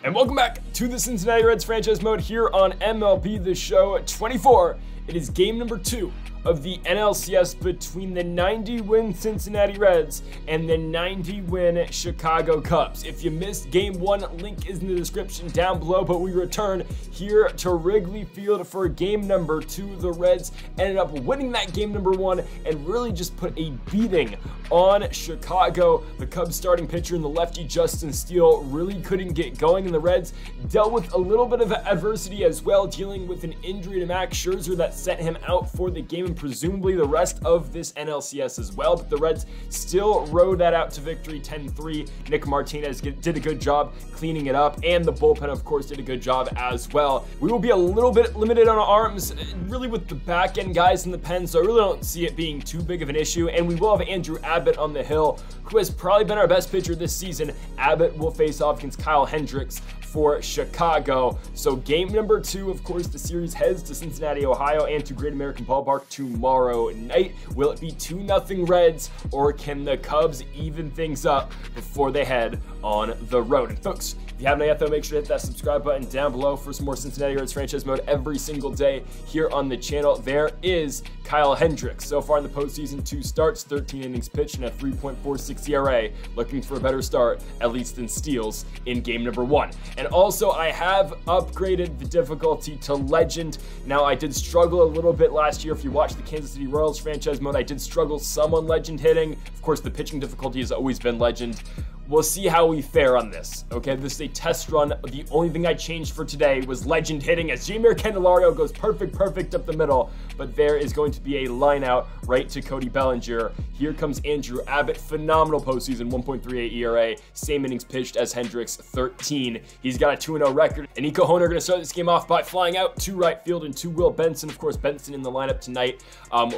And welcome back to the Cincinnati Reds franchise mode here on MLB The Show 24. It is game number 2 of the NLCS between the 90-win Cincinnati Reds and the 90-win Chicago Cubs. If you missed game 1, link is in the description down below, but we return here to Wrigley Field for game number 2. The Reds ended up winning that game number 1 and really just put a beating on Chicago. The Cubs starting pitcher and the lefty Justin Steele really couldn't get going, and the Reds dealt with a little bit of adversity as well, dealing with an injury to Max Scherzer that sent him out for the game and presumably the rest of this NLCS as well, but the Reds still rode that out to victory 10-3. Nick Martinez did a good job cleaning it up, and the bullpen of course did a good job as well. We will be a little bit limited on arms really with the back end guys in the pen, so I really don't see it being too big of an issue, and we will have Andrew Abbott on the hill, who has probably been our best pitcher this season. Abbott will face off against Kyle Hendricks for Chicago. So game number 2, of course, the series heads to Cincinnati, Ohio, and to Great American Ballpark tomorrow night. Will it be 2-0 Reds, or can the Cubs even things up before they head on the road? And folks, if you haven't yet though, make sure to hit that subscribe button down below for some more Cincinnati Reds franchise mode every single day here on the channel. There is Kyle Hendricks. So far in the postseason, 2 starts, 13 innings pitched, and a 3.46 ERA. Looking for a better start, at least than Steele's in game number 1. And also, I have upgraded the difficulty to Legend. Now, I did struggle a little bit last year. If you watched the Kansas City Royals franchise mode, I did struggle some on Legend hitting. Of course, the pitching difficulty has always been Legend. We'll see how we fare on this, okay? This is a test run. The only thing I changed for today was Legend hitting as Jeimer Candelario goes perfect up the middle, but there is going to be a line out right to Cody Bellinger. Here comes Andrew Abbott, phenomenal postseason, 1.38 ERA, same innings pitched as Hendricks, 13. He's got a 2-0 record, and Nico Hoerner going to start this game off by flying out to right field and to Will Benson. Of course, Benson in the lineup tonight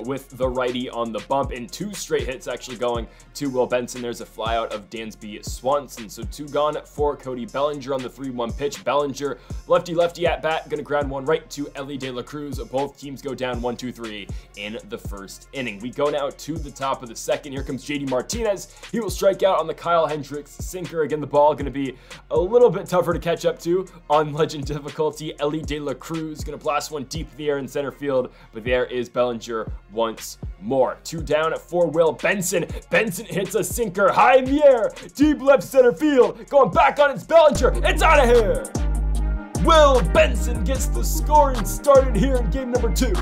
with the righty on the bump, and 2 straight hits actually going to Will Benson. There's a flyout of Dansby Swanson. So 2 gone for Cody Bellinger on the 3-1 pitch. Bellinger, lefty at bat, gonna ground one right to Elly De La Cruz. Both teams go down 1-2-3 in the first inning. We go now to the top of the second. Here comes JD Martinez. He will strike out on the Kyle Hendricks sinker. Again, the ball gonna be a little bit tougher to catch up to on Legend difficulty. Elly De La Cruz gonna blast one deep in the air in center field, but there is Bellinger once more. 2 down for Will Benson. Benson hits a sinker high in the air, deep left center field, going back on its Bellinger. It's out of here. Will Benson gets the scoring started here in game number 2.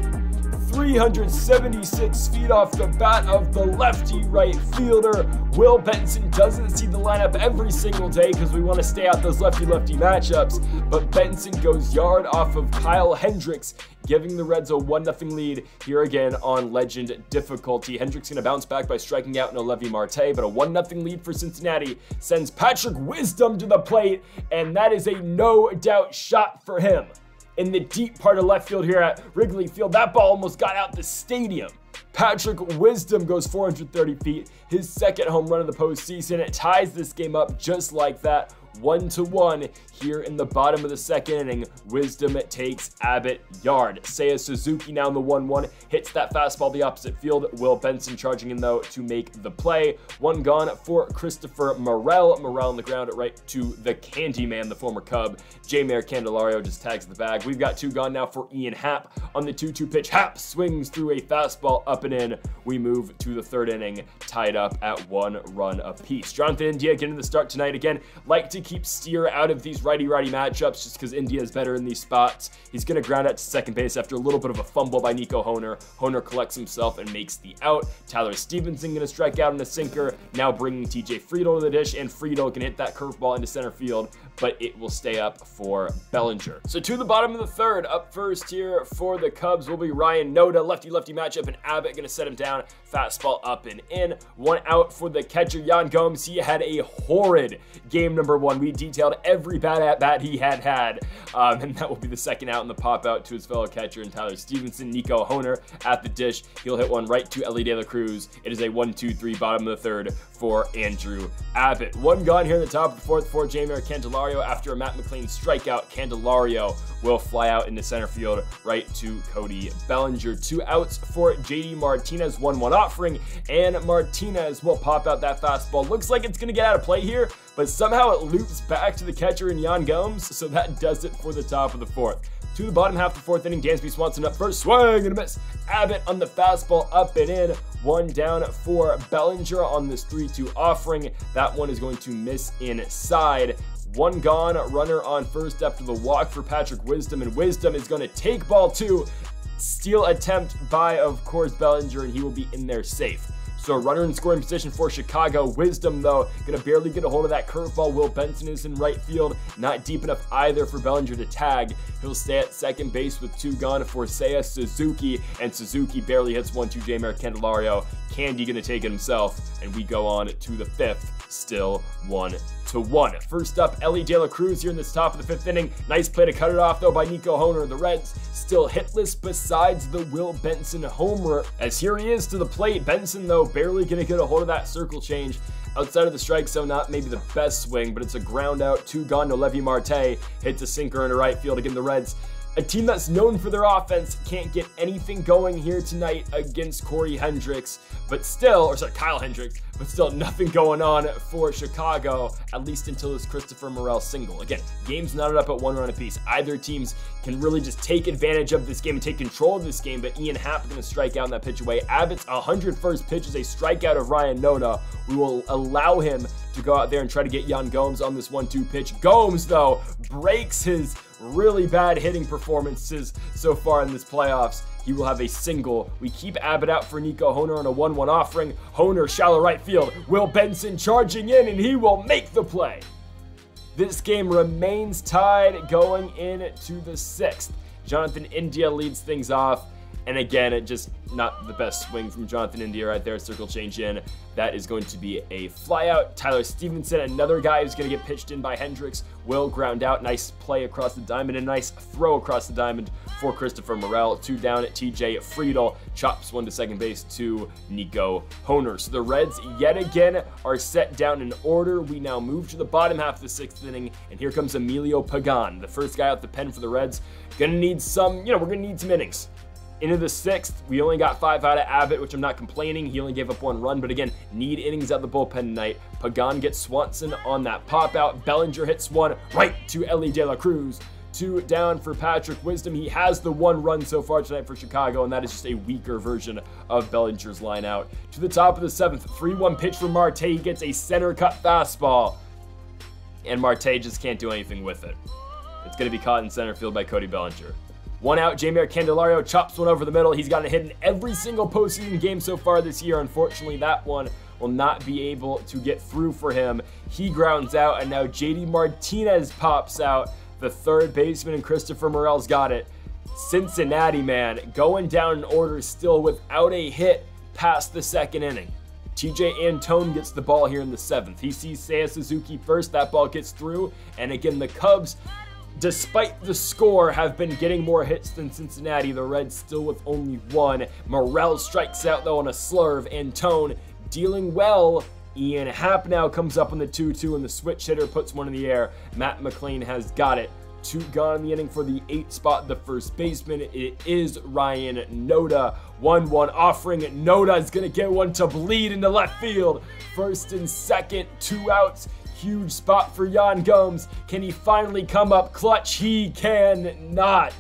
376 feet off the bat of the lefty right fielder. Will Benson doesn't see the lineup every single day because we want to stay out those lefty-lefty matchups, but Benson goes yard off of Kyle Hendricks, giving the Reds a 1-0 lead here again on Legend difficulty. Hendricks going to bounce back by striking out Noelvi Marte, but a 1-0 lead for Cincinnati sends Patrick Wisdom to the plate, and that is a no-doubt shot for him. In the deep part of left field here at Wrigley Field, that ball almost got out the stadium. Patrick Wisdom goes 430 feet, his second home run of the postseason. It ties this game up just like that, 1-1 here in the bottom of the second inning. Wisdom takes Abbott yard. Seiya Suzuki now in the 1-1 hits that fastball the opposite field. Will Benson charging in though to make the play. 1 gone for Christopher Morel. Morel on the ground right to the Candyman, the former Cub. Jeimer Candelario just tags the bag. We've got 2 gone now for Ian Happ on the 2-2 pitch. Happ swings through a fastball up and in. We move to the 3rd inning, tied up at 1 run apiece. Jonathan India getting the start tonight again. Like to keep Steer out of these righty-righty matchups just because India is better in these spots. He's going to ground out to second base after a little bit of a fumble by Nico Hoerner. Hoerner collects himself and makes the out. Tyler Stevenson going to strike out on the sinker, now bringing TJ Friedel to the dish, and Friedel can hit that curveball into center field, but it will stay up for Bellinger. So to the bottom of the 3rd, up first here for the Cubs will be Ryan Noda. Lefty-lefty matchup, and Abbott going to set him down. Fastball up and in. 1 out for the catcher, Yan Gomes. He had a horrid game number 1. We detailed every bad at bat he had, and that will be the 2nd out in the pop out to his fellow catcher and Tyler Stevenson. Nico Hoerner at the dish. He'll hit one right to Elly De La Cruz. It is a 1-2-3 bottom of the 3rd for Andrew Abbott. 1 gone here in the top of the 4th for Jeimer Candelario after a Matt McLain strikeout. Candelario will fly out into center field right to Cody Bellinger. 2 outs for JD Martinez, 1-1 offering, and Martinez will pop out that fastball. Looks like it's going to get out of play here, but somehow it loops back to the catcher in Yan Gomes, so that does it for the top of the fourth. To the bottom half of the fourth inning, Dansby Swanson up first, swing and a miss. Abbott on the fastball, up and in. One down for Bellinger on this 3-2 offering. That one is going to miss inside. One gone, runner on first after the walk for Patrick Wisdom, and Wisdom is going to take ball two. Steal attempt by, of course, Bellinger, and he will be in there safe. So runner in scoring position for Chicago. Wisdom, though, gonna barely get a hold of that curveball. Will Benson is in right field. Not deep enough either for Bellinger to tag. He'll stay at second base with two gone for Seiya Suzuki, and Suzuki barely hits 1-2 Jeimer Candelario. Candy gonna take it himself, and we go on to the fifth, still 1-1. First up, Ellie De La Cruz here in this top of the fifth inning. Nice play to cut it off, though, by Nico Hoerner. The Reds still hitless besides the Will Benson homer, as here he is to the plate. Benson, though, barely gonna get a hold of that circle change. Outside of the strike zone, not maybe the best swing, but it's a ground out, two gone. Nolevi Marte hits a sinker into right field. Again, the Reds, a team that's known for their offense, can't get anything going here tonight against Kyle Hendricks, but still nothing going on for Chicago, at least until this Christopher Morel single. Again, game's knotted up at 1 run apiece. Either teams can really just take advantage of this game and take control of this game, but Ian Happ is going to strike out in that pitch away. Abbott's 101st pitch is a strikeout of Ryan Noda. We will allow him to go out there and try to get Yan Gomes on this 1-2 pitch. Gomes, though, breaks his really bad hitting performances so far in this playoffs. He will have a single. We keep Abbott out for Nico Hoerner on a 1-1 offering. Hoerner, shallow right field. Will Benson charging in, and he will make the play. This game remains tied going into the sixth. Jonathan India leads things off. And again, it just not the best swing from Jonathan India right there. Circle change in. That is going to be a flyout. Tyler Stevenson, another guy who's going to get pitched in by Hendricks, will ground out. Nice play across the diamond. A nice throw across the diamond for Christopher Morel. Two down at TJ Friedel. Chops one to second base to Nico Hoerner. So the Reds yet again are set down in order. We now move to the bottom half of the sixth inning. And here comes Emilio Pagan, the first guy out the pen for the Reds. Gonna need some, we're gonna need some innings. Into the sixth, we only got 5 out of Abbott, which I'm not complaining. He only gave up 1 run, but again, need innings out the bullpen tonight. Pagan gets Swanson on that pop out. Bellinger hits one right to Ellie De La Cruz. 2 down for Patrick Wisdom. He has the 1 run so far tonight for Chicago, and that is just a weaker version of Bellinger's line out. To the top of the seventh, 3-1 pitch for Marte. He gets a center cut fastball, and Marte just can't do anything with it. It's going to be caught in center field by Cody Bellinger. 1 out, Jeimer Candelario chops one over the middle. He's gotten a hit in every single postseason game so far this year. Unfortunately, that one will not be able to get through for him. He grounds out, and now JD Martinez pops out. The third baseman, and Christopher Morel's got it. Cincinnati, man, going down in order still without a hit past the second inning. TJ Antone gets the ball here in the seventh. He sees Seiya Suzuki first. That ball gets through, and again, the Cubs, despite the score, have been getting more hits than Cincinnati. The Reds still with only 1. Morel strikes out, though, on a slurve. Antone dealing well. Ian Happ now comes up on the 2-2, and the switch hitter puts one in the air. Matt McLean has got it. 2 gone in the inning for the 8th spot, the first baseman. It is Ryan Noda. 1-1 offering. Noda is going to get one to bleed into left field. First and second, 2 outs. Huge spot for Yan Gomes. Can he finally come up clutch? He cannot.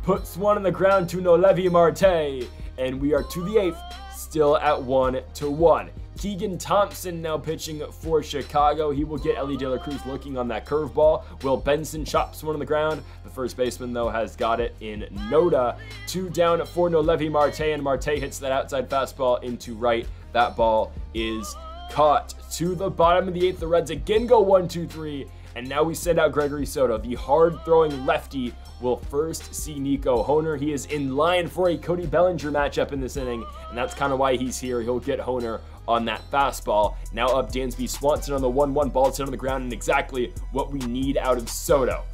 Puts one on the ground to Nolevi Marte. And we are to the 8th, still at 1-1. Keegan Thompson now pitching for Chicago. He will get Ellie De La Cruz looking on that curveball. Will Benson chops one on the ground. The first baseman, though, has got it in Noda. 2 down for Nolevi Marte, and Marte hits that outside fastball into right. That ball is caught. To the bottom of the 8th, the Reds again go 1-2-3, and now we send out Gregory Soto. The hard-throwing lefty will first see Nico Hoerner. He is in line for a Cody Bellinger matchup in this inning, and that's kind of why he's here. He'll get Hoerner on that fastball. Now up Dansby Swanson on the 1-1, ball hit on the ground, and exactly what we need out of Soto.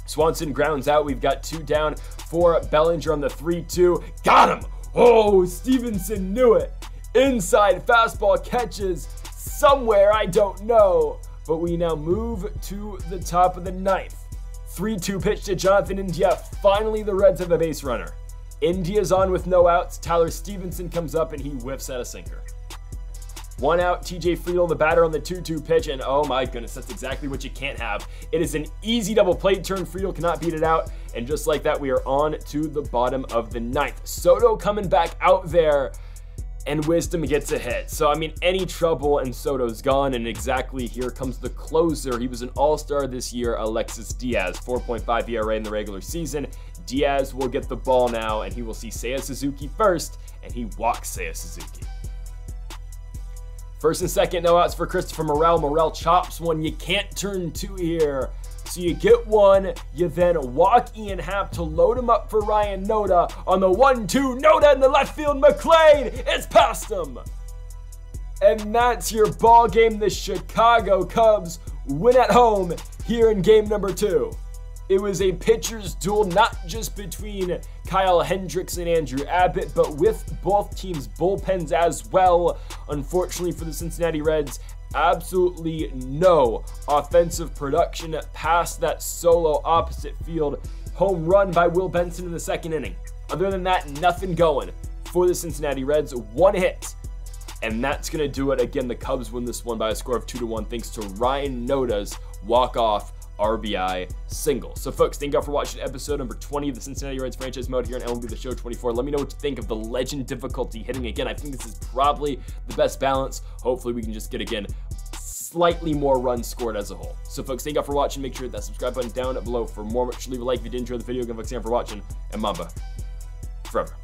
Swanson grounds out. We've got 2 down for Bellinger on the 3-2. Got him! Oh, Stevenson knew it. Inside fastball catches somewhere, I don't know. But we now move to the top of the 9th. 3-2 pitch to Jonathan India. Finally, the Reds have a base runner. India's on with no outs. Tyler Stevenson comes up, and he whiffs at a sinker. 1 out, TJ Friedel, the batter on the 2-2 pitch, and oh my goodness, that's exactly what you can't have. It is an easy double plate turn. Friedel cannot beat it out, and just like that, we are on to the bottom of the 9th. Soto coming back out there, and Wisdom gets a hit. So, I mean, any trouble, and Soto's gone, and exactly here comes the closer. He was an all-star this year, Alexis Diaz, 4.5 ERA in the regular season. Diaz will get the ball now, and he will see Seiya Suzuki first, and he walks Seiya Suzuki. First and second, no outs for Christopher Morel. Morel chops one. You can't turn 2 here. So you get 1, you then walk Ian Happ to load him up for Ryan Noda. On the 1-2, Noda in the left field, McLean, it's past him. And that's your ball game. The Chicago Cubs win at home here in game number 2. It was a pitcher's duel, not just between Kyle Hendricks and Andrew Abbott, but with both teams' bullpens as well. Unfortunately for the Cincinnati Reds, absolutely no offensive production past that solo opposite field home run by Will Benson in the 2nd inning. Other than that, nothing going for the Cincinnati Reds. 1 hit, and that's going to do it. Again, the Cubs win this one by a score of 2-1 thanks to Ryan Noda's walk-off RBI single. So folks, thank you all for watching episode number 20 of the Cincinnati Reds franchise mode here on MLB The Show 24. Let me know what you think of the legend difficulty hitting. Again, I think this is probably the best balance. Hopefully we can just get, again, slightly more runs scored as a whole. So folks, thank you all for watching. Make sure to hit that subscribe button down below for more. Make sure to leave a like if you did enjoy the video. Again, folks, thank you for watching, and Mamba forever.